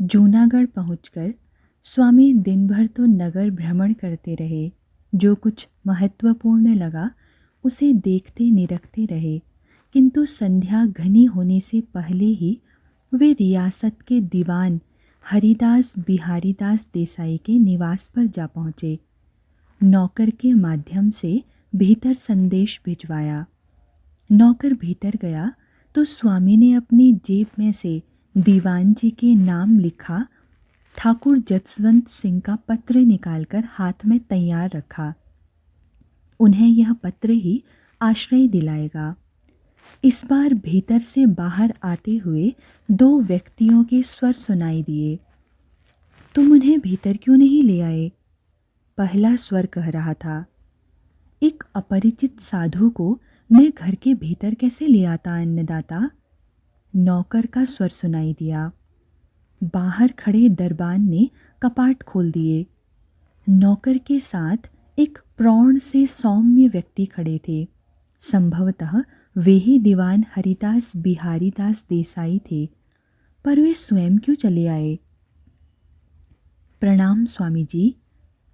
जूनागढ़ पहुंचकर स्वामी दिन भर तो नगर भ्रमण करते रहे। जो कुछ महत्वपूर्ण लगा उसे देखते निरखते रहे, किंतु संध्या घनी होने से पहले ही वे रियासत के दीवान हरिदास बिहारीदास देसाई के निवास पर जा पहुँचे। नौकर के माध्यम से भीतर संदेश भिजवाया। नौकर भीतर गया तो स्वामी ने अपनी जेब में से दीवान जी के नाम लिखा ठाकुर जसवंत सिंह का पत्र निकालकर हाथ में तैयार रखा। उन्हें यह पत्र ही आश्रय दिलाएगा। इस बार भीतर से बाहर आते हुए दो व्यक्तियों के स्वर सुनाई दिए। तुम उन्हें भीतर क्यों नहीं ले आए? पहला स्वर कह रहा था। एक अपरिचित साधु को मैं घर के भीतर कैसे ले आता अन्नदाता? नौकर का स्वर सुनाई दिया। बाहर खड़े दरबान ने कपाट खोल दिए। नौकर के साथ एक प्रौढ़ से सौम्य व्यक्ति खड़े थे। संभवतः वे ही दीवान हरिदास बिहारीदास देसाई थे, पर वे स्वयं क्यों चले आए? प्रणाम स्वामी जी,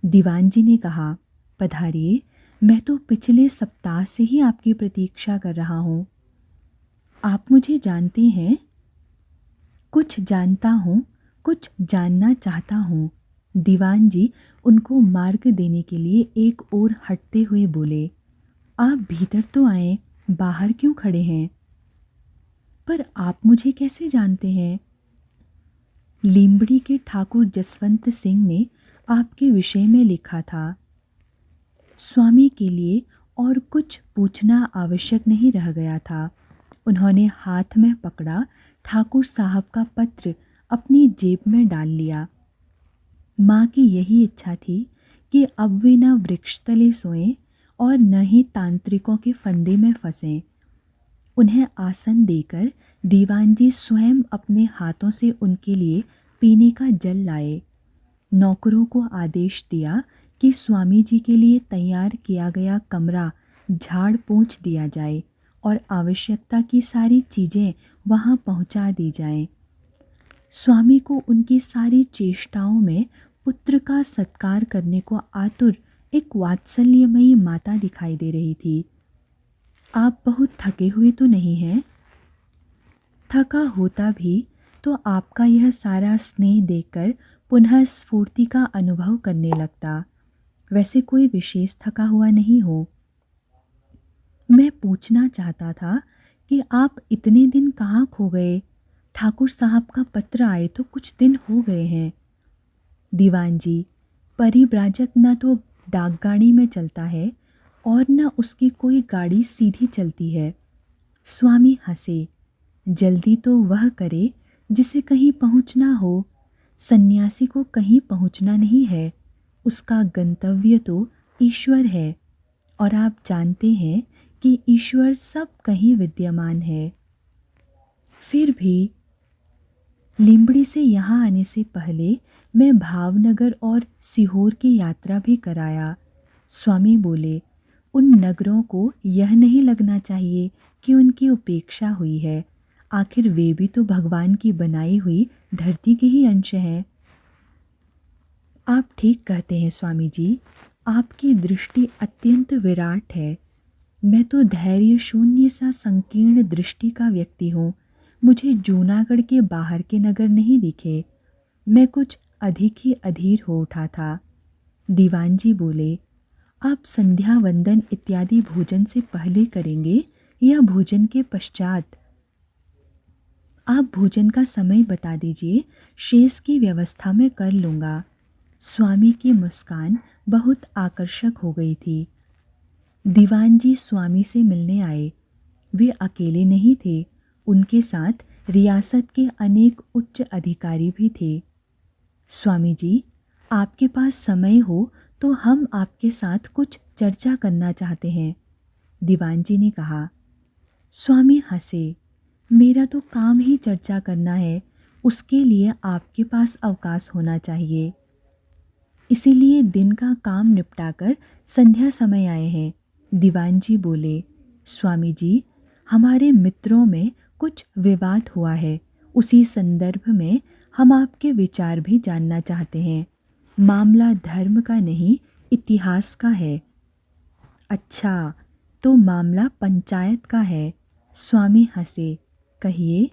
दीवान जी ने कहा। पधारिए, मैं तो पिछले सप्ताह से ही आपकी प्रतीक्षा कर रहा हूँ। आप मुझे जानते हैं? कुछ जानता हूँ, कुछ जानना चाहता हूँ। दीवान जी उनको मार्ग देने के लिए एक ओर हटते हुए बोले। आप भीतर तो आए, बाहर क्यों खड़े हैं? पर आप मुझे कैसे जानते हैं? लीमड़ी के ठाकुर जसवंत सिंह ने आपके विषय में लिखा था। स्वामी के लिए और कुछ पूछना आवश्यक नहीं रह गया था। उन्होंने हाथ में पकड़ा ठाकुर साहब का पत्र अपनी जेब में डाल लिया। माँ की यही इच्छा थी कि अब वे न वृक्ष तले सोएं और न ही तांत्रिकों के फंदे में फंसें। उन्हें आसन देकर दीवान जी स्वयं अपने हाथों से उनके लिए पीने का जल लाए। नौकरों को आदेश दिया कि स्वामी जी के लिए तैयार किया गया कमरा झाड़ पोंछ दिया जाए और आवश्यकता की सारी चीज़ें वहाँ पहुँचा दी जाएं। स्वामी को उनकी सारी चेष्टाओं में पुत्र का सत्कार करने को आतुर एक वात्सल्यमयी माता दिखाई दे रही थी। आप बहुत थके हुए तो नहीं हैं? थका होता भी तो आपका यह सारा स्नेह देखकर पुनः स्फूर्ति का अनुभव करने लगता। वैसे कोई विशेष थका हुआ नहीं हो। मैं पूछना चाहता था कि आप इतने दिन कहाँ खो गए? ठाकुर साहब का पत्र आए तो कुछ दिन हो गए हैं। दीवान जी, परिव्राजक न तो डाकगाड़ी में चलता है और न उसकी कोई गाड़ी सीधी चलती है। स्वामी हंसे। जल्दी तो वह करे जिसे कहीं पहुंचना हो। सन्यासी को कहीं पहुंचना नहीं है, उसका गंतव्य तो ईश्वर है, और आप जानते हैं कि ईश्वर सब कहीं विद्यमान है। फिर भी लीमड़ी से यहाँ आने से पहले मैं भावनगर और सीहोर की यात्रा भी कराया। स्वामी बोले, उन नगरों को यह नहीं लगना चाहिए कि उनकी उपेक्षा हुई है। आखिर वे भी तो भगवान की बनाई हुई धरती के ही अंश हैं। आप ठीक कहते हैं स्वामी जी, आपकी दृष्टि अत्यंत विराट है। मैं तो धैर्य शून्य सा संकीर्ण दृष्टि का व्यक्ति हूँ। मुझे जूनागढ़ के बाहर के नगर नहीं दिखे। मैं कुछ अधिक ही अधीर हो उठा था। दीवान जी बोले, आप संध्या वंदन इत्यादि भोजन से पहले करेंगे या भोजन के पश्चात? आप भोजन का समय बता दीजिए, शेष की व्यवस्था मैं कर लूँगा। स्वामी की मुस्कान बहुत आकर्षक हो गई थी। दीवान जी स्वामी से मिलने आए। वे अकेले नहीं थे, उनके साथ रियासत के अनेक उच्च अधिकारी भी थे। स्वामी जी, आपके पास समय हो तो हम आपके साथ कुछ चर्चा करना चाहते हैं, दीवान जी ने कहा। स्वामी हंसे। मेरा तो काम ही चर्चा करना है, उसके लिए आपके पास अवकाश होना चाहिए। इसीलिए दिन का काम निपटाकर संध्या समय आए हैं, दीवान जी बोले। स्वामी जी, हमारे मित्रों में कुछ विवाद हुआ है, उसी संदर्भ में हम आपके विचार भी जानना चाहते हैं। मामला धर्म का नहीं, इतिहास का है। अच्छा, तो मामला पंचायत का है। स्वामी हंसे। कहिए।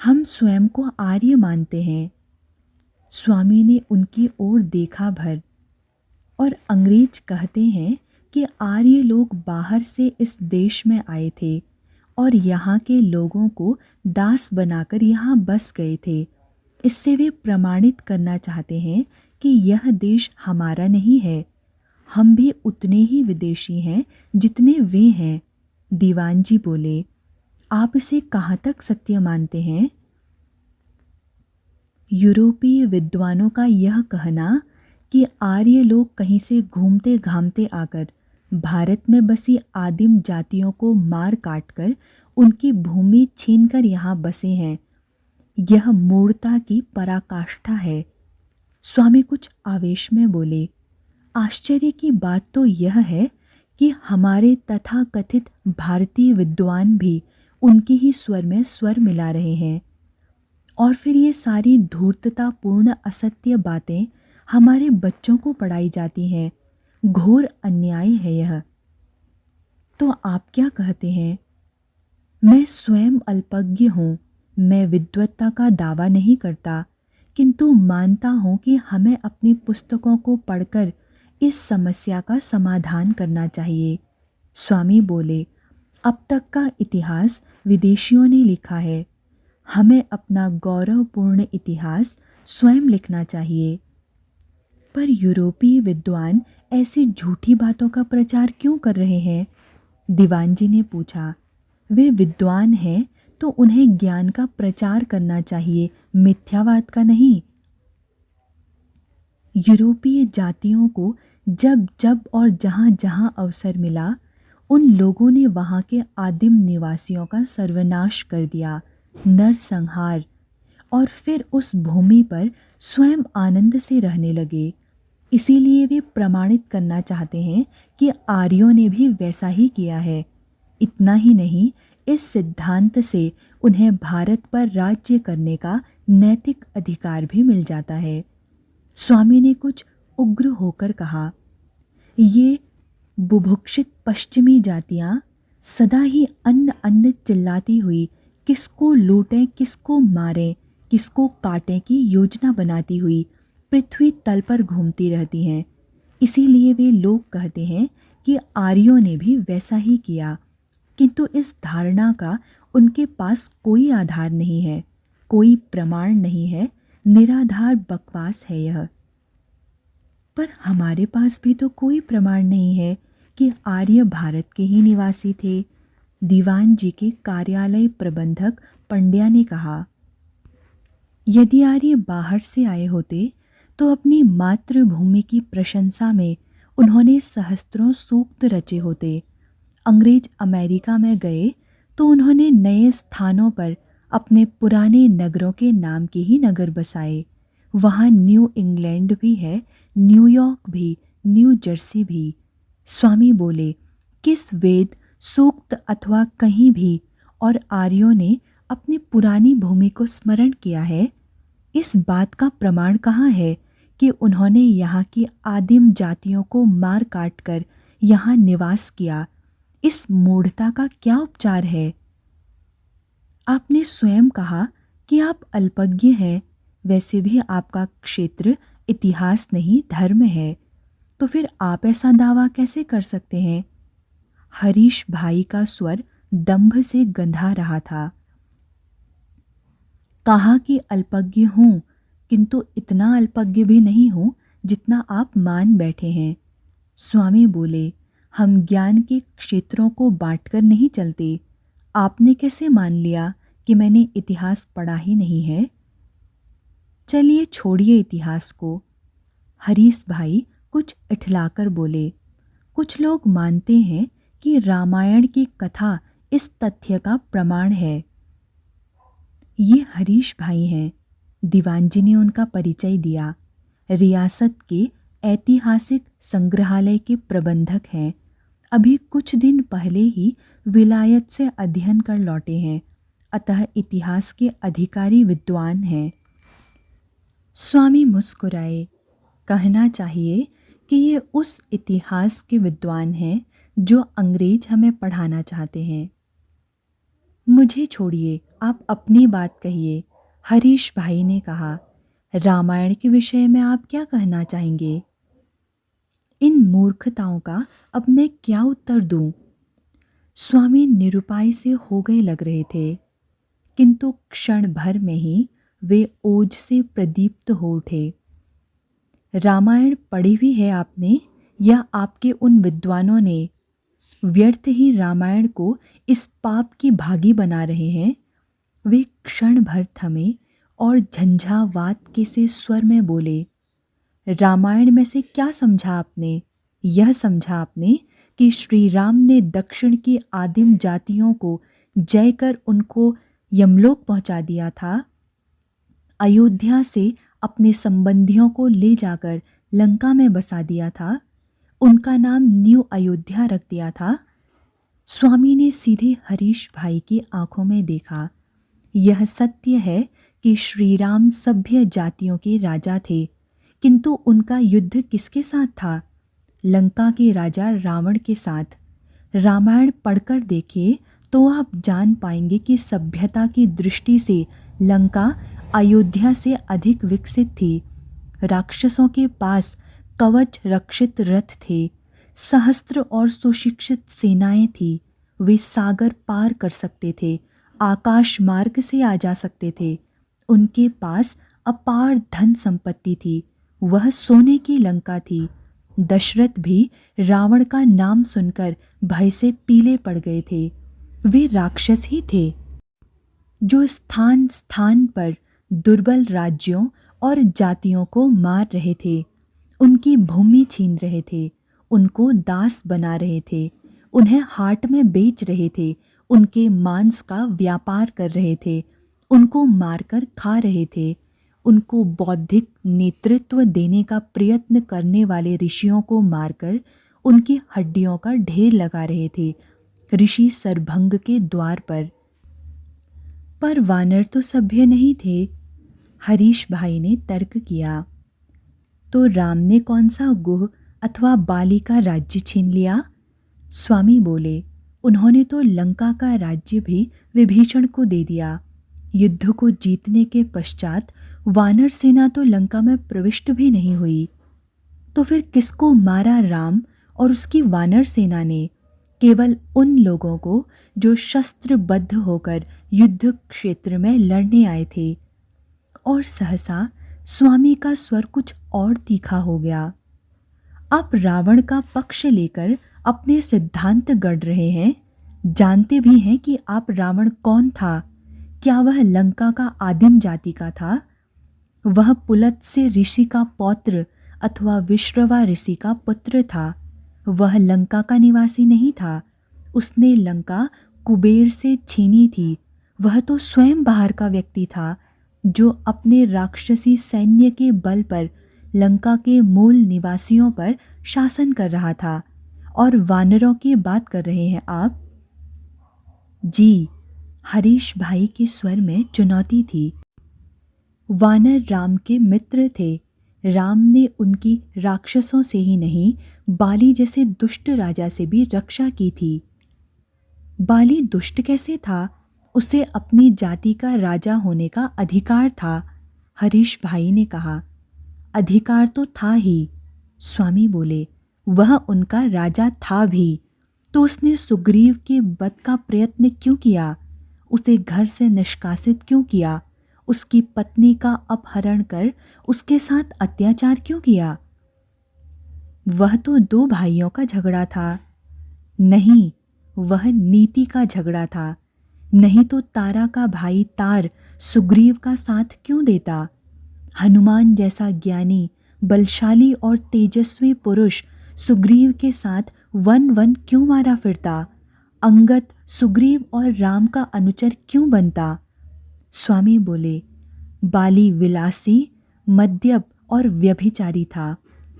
हम स्वयं को आर्य मानते हैं। स्वामी ने उनकी ओर देखा भर। और अंग्रेज कहते हैं कि आर्य लोग बाहर से इस देश में आए थे और यहाँ के लोगों को दास बनाकर यहाँ बस गए थे। इससे वे प्रमाणित करना चाहते हैं कि यह देश हमारा नहीं है। हम भी उतने ही विदेशी हैं जितने वे हैं। दीवान जी बोले, आप इसे कहाँ तक सत्य मानते हैं? यूरोपीय विद्वानों का यह कहना कि आर्य लोग कहीं से घूमते घामते आकर भारत में बसी आदिम जातियों को मार काट कर उनकी भूमि छीनकर यहाँ बसे हैं, यह मूढ़ता की पराकाष्ठा है। स्वामी कुछ आवेश में बोले, आश्चर्य की बात तो यह है कि हमारे तथाकथित भारतीय विद्वान भी उनकी ही स्वर में स्वर मिला रहे हैं, और फिर ये सारी धूर्ततापूर्ण असत्य बातें हमारे बच्चों को पढ़ाई जाती हैं। घोर अन्याय है यह। तो आप क्या कहते हैं? मैं स्वयं अल्पज्ञ हूँ। मैं विद्वत्ता का दावा नहीं करता, किंतु मानता हूँ कि हमें अपनी पुस्तकों को पढ़कर इस समस्या का समाधान करना चाहिए। स्वामी बोले, अब तक का इतिहास विदेशियों ने लिखा है। हमें अपना गौरवपूर्ण इतिहास स्वयं लिखना चाहिए। पर यूरोपीय विद्वान ऐसी झूठी बातों का प्रचार क्यों कर रहे हैं? दीवान जी ने पूछा। वे विद्वान हैं तो उन्हें ज्ञान का प्रचार करना चाहिए, मिथ्यावाद का नहीं। यूरोपीय जातियों को जब जब और जहाँ जहाँ अवसर मिला, उन लोगों ने वहाँ के आदिम निवासियों का सर्वनाश कर दिया, नरसंहार, और फिर उस भूमि पर स्वयं आनंद से रहने लगे। इसीलिए वे प्रमाणित करना चाहते हैं कि आर्यों ने भी वैसा ही किया है। इतना ही नहीं, इस सिद्धांत से उन्हें भारत पर राज्य करने का नैतिक अधिकार भी मिल जाता है। स्वामी ने कुछ उग्र होकर कहा, ये बुभुक्षित पश्चिमी जातियाँ सदा ही अन्न अन्न चिल्लाती हुई किसको लूटें, किसको मारें, किसको काटें की योजना बनाती हुई पृथ्वी तल पर घूमती रहती हैं। इसीलिए वे लोग कहते हैं कि आर्यों ने भी वैसा ही किया, किंतु इस धारणा का उनके पास कोई आधार नहीं है, कोई प्रमाण नहीं है, निराधार बकवास है यह। पर हमारे पास भी तो कोई प्रमाण नहीं है कि आर्य भारत के ही निवासी थे। दीवान जी के कार्यालय प्रबंधक पंड्या ने कहा, यदि आर्य बाहर से आए होते तो अपनी मातृभूमि की प्रशंसा में उन्होंने सहस्त्रों सूक्त रचे होते। अंग्रेज अमेरिका में गए तो उन्होंने नए स्थानों पर अपने पुराने नगरों के नाम के ही नगर बसाए। वहाँ न्यू इंग्लैंड भी है, न्यूयॉर्क भी, न्यू जर्सी भी। स्वामी बोले, किस वेद, सूक्त अथवा कहीं भी और आर्यों ने अपनी पुरानी भूमि को स्मरण किया है? इस बात का प्रमाण कहाँ है कि उन्होंने यहाँ की आदिम जातियों को मार काट कर यहाँ निवास किया? इस मूढ़ता का क्या उपचार है? आपने स्वयं कहा कि आप अल्पज्ञ हैं। वैसे भी आपका क्षेत्र इतिहास नहीं, धर्म है। तो फिर आप ऐसा दावा कैसे कर सकते हैं? हरीश भाई का स्वर दंभ से गंधा रहा था। कहा कि अल्पज्ञ हूँ, किंतु इतना अल्पज्ञ भी नहीं हूँ जितना आप मान बैठे हैं। स्वामी बोले, हम ज्ञान के क्षेत्रों को बांटकर नहीं चलते। आपने कैसे मान लिया कि मैंने इतिहास पढ़ा ही नहीं है? चलिए छोड़िए इतिहास को। हरीश भाई कुछ इठलाकर बोले, कुछ लोग मानते हैं कि रामायण की कथा इस तथ्य का प्रमाण है। ये हरीश भाई हैं। दीवान जी ने उनका परिचय दिया। रियासत के ऐतिहासिक संग्रहालय के प्रबंधक हैं। अभी कुछ दिन पहले ही विलायत से अध्ययन कर लौटे हैं, अतः इतिहास के अधिकारी विद्वान हैं। स्वामी मुस्कुराए। कहना चाहिए कि ये उस इतिहास के विद्वान हैं जो अंग्रेज हमें पढ़ाना चाहते हैं। मुझे छोड़िए, आप अपनी बात कहिए, हरीश भाई ने कहा। रामायण के विषय में आप क्या कहना चाहेंगे? इन मूर्खताओं का अब मैं क्या उत्तर दूं? स्वामी निरुपाय से हो गए लग रहे थे, किंतु क्षण भर में ही वे ओज से प्रदीप्त हो उठे। रामायण पढ़ी हुई है आपने, या आपके उन विद्वानों ने व्यर्थ ही रामायण को इस पाप की भागी बना रहे हैं? वे क्षण भर थमे और झंझावात के से स्वर में बोले, रामायण में से क्या समझा आपने? यह समझा आपने कि श्री राम ने दक्षिण की आदिम जातियों को जय कर उनको यमलोक पहुंचा दिया था। अयोध्या से अपने संबंधियों को ले जाकर लंका में बसा दिया था। उनका नाम न्यू अयोध्या रख दिया था। स्वामी ने सीधे हरीश भाई की आंखों में देखा। यह सत्य है कि श्री राम सभ्य जातियों के राजा थे, किंतु उनका युद्ध किसके साथ था? लंका के राजा रावण के साथ। रामायण पढ़कर देखिए तो आप जान पाएंगे कि सभ्यता की दृष्टि से लंका अयोध्या से अधिक विकसित थी। राक्षसों के पास कवच रक्षित रथ थे, सहस्त्र और सुशिक्षित सेनाएं थी। वे सागर पार कर सकते थे, आकाश मार्ग से आ जा सकते थे। उनके पास अपार धन संपत्ति थी, वह सोने की लंका थी। दशरथ भी रावण का नाम सुनकर भय से पीले पड़ गए थे। वे राक्षस ही थे जो स्थान स्थान पर दुर्बल राज्यों और जातियों को मार रहे थे, उनकी भूमि छीन रहे थे, उनको दास बना रहे थे, उन्हें हाट में बेच रहे थे, उनके मांस का व्यापार कर रहे थे, उनको मारकर खा रहे थे। उनको बौद्धिक नेतृत्व देने का प्रयत्न करने वाले ऋषियों को मारकर उनकी हड्डियों का ढेर लगा रहे थे ऋषि सरभंग के द्वार पर वानर तो सभ्य नहीं थे, हरीश भाई ने तर्क किया। तो राम ने कौन सा गुह अथवा बाली का राज्य छीन लिया? स्वामी बोले, उन्होंने तो लंका का राज्य भी विभीषण को दे दिया। युद्ध को जीतने के पश्चात वानर सेना तो लंका में प्रविष्ट भी नहीं हुई। तो फिर किसको मारा राम और उसकी वानर सेना ने? केवल उन लोगों को जो शस्त्रबद्ध होकर युद्ध क्षेत्र में लड़ने आए थे। और सहसा स्वामी का स्वर कुछ और तीखा हो गया। आप रावण का पक्ष लेकर अपने सिद्धांत गढ़ रहे हैं। जानते भी हैं कि आप रावण कौन था? क्या वह लंका का आदिम जाति का था? वह पुलत्स्य ऋषि का पौत्र अथवा विश्रवा ऋषि का पुत्र था। वह लंका का निवासी नहीं था। उसने लंका कुबेर से छीनी थी। वह तो स्वयं बाहर का व्यक्ति था जो अपने राक्षसी सैन्य के बल पर लंका के मूल निवासियों पर शासन कर रहा था। और वानरों की बात कर रहे हैं आप? जी, हरीश भाई के स्वर में चुनौती थी। वानर राम के मित्र थे। राम ने उनकी राक्षसों से ही नहीं, बाली जैसे दुष्ट राजा से भी रक्षा की थी। बाली दुष्ट कैसे था? उसे अपनी जाति का राजा होने का अधिकार था, हरीश भाई ने कहा। अधिकार तो था ही, स्वामी बोले, वह उनका राजा था भी। तो उसने सुग्रीव के वध का प्रयत्न क्यों किया? उसे घर से निष्कासित क्यों किया? उसकी पत्नी का अपहरण कर उसके साथ अत्याचार क्यों किया? वह तो दो भाइयों का झगड़ा था। नहीं, वह नीति का झगड़ा था। नहीं तो तारा का भाई तार सुग्रीव का साथ क्यों देता? हनुमान जैसा ज्ञानी, बलशाली और तेजस्वी पुरुष सुग्रीव के साथ वन वन क्यों मारा फिरता? अंगद सुग्रीव और राम का अनुचर क्यों बनता? स्वामी बोले, बाली विलासी, मद्यप और व्यभिचारी था।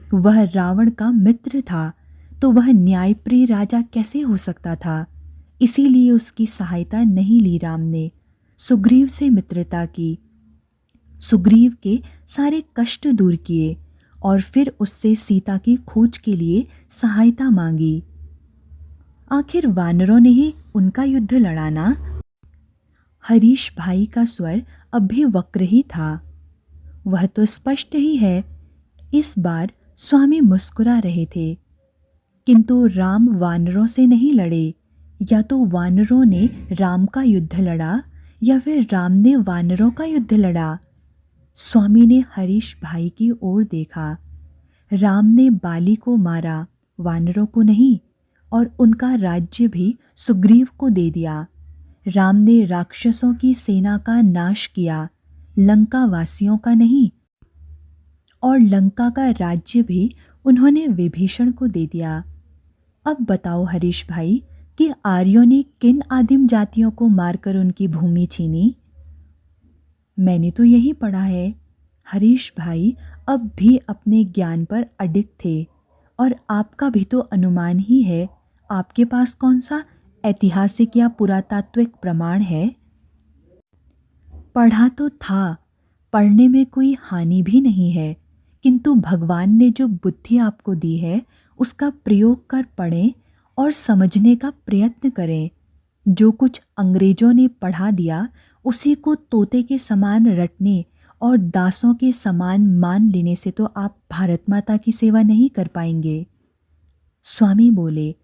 वह रावण का मित्र था, तो वह न्यायप्रिय राजा कैसे हो सकता था? इसीलिए उसकी सहायता नहीं ली राम ने, सुग्रीव से मित्रता की। सुग्रीव के सारे कष्ट दूर किए और फिर उससे सीता की खोज के लिए सहायता मांगी। आखिर वानरों ने ही उनका युद्ध लड़ाना। हरीश भाई का स्वर अब भी वक्र ही था। वह तो स्पष्ट ही है। इस बार स्वामी मुस्कुरा रहे थे। किंतु राम वानरों से नहीं लड़े। या तो वानरों ने राम का युद्ध लड़ा या फिर राम ने वानरों का युद्ध लड़ा। स्वामी ने हरीश भाई की ओर देखा। राम ने बाली को मारा, वानरों को नहीं, और उनका राज्य भी सुग्रीव को दे दिया। राम ने राक्षसों की सेना का नाश किया, लंका वासियों का नहीं, और लंका का राज्य भी उन्होंने विभीषण को दे दिया। अब बताओ हरीश भाई कि आर्यों ने किन आदिम जातियों को मारकर उनकी भूमि छीनी? मैंने तो यही पढ़ा है। हरीश भाई अब भी अपने ज्ञान पर अडिग थे। और आपका भी तो अनुमान ही है। आपके पास कौन सा ऐतिहासिक या पुरातात्विक प्रमाण है? पढ़ा तो था, पढ़ने में कोई हानि भी नहीं है, किंतु भगवान ने जो बुद्धि आपको दी है उसका प्रयोग कर पढ़ें और समझने का प्रयत्न करें। जो कुछ अंग्रेजों ने पढ़ा दिया उसी को तोते के समान रटने और दासों के समान मान लेने से तो आप भारत माता की सेवा नहीं कर पाएंगे। स्वामी बोले,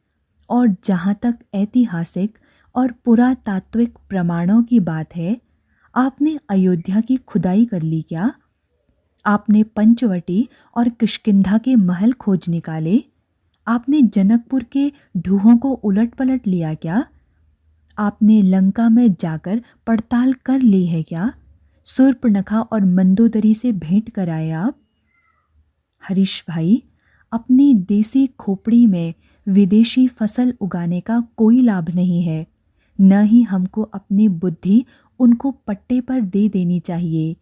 और जहाँ तक ऐतिहासिक और पुरातात्विक प्रमाणों की बात है, आपने अयोध्या की खुदाई कर ली क्या? आपने पंचवटी और किष्किंधा के महल खोज निकाले? आपने जनकपुर के ढूहों को उलट पलट लिया क्या? आपने लंका में जाकर पड़ताल कर ली है क्या? शूर्पणखा और मंदोदरी से भेंट कराए आप? हरीश भाई, अपनी देसी खोपड़ी में विदेशी फसल उगाने का कोई लाभ नहीं है। न ही हमको अपनी बुद्धि उनको पट्टे पर दे देनी चाहिए।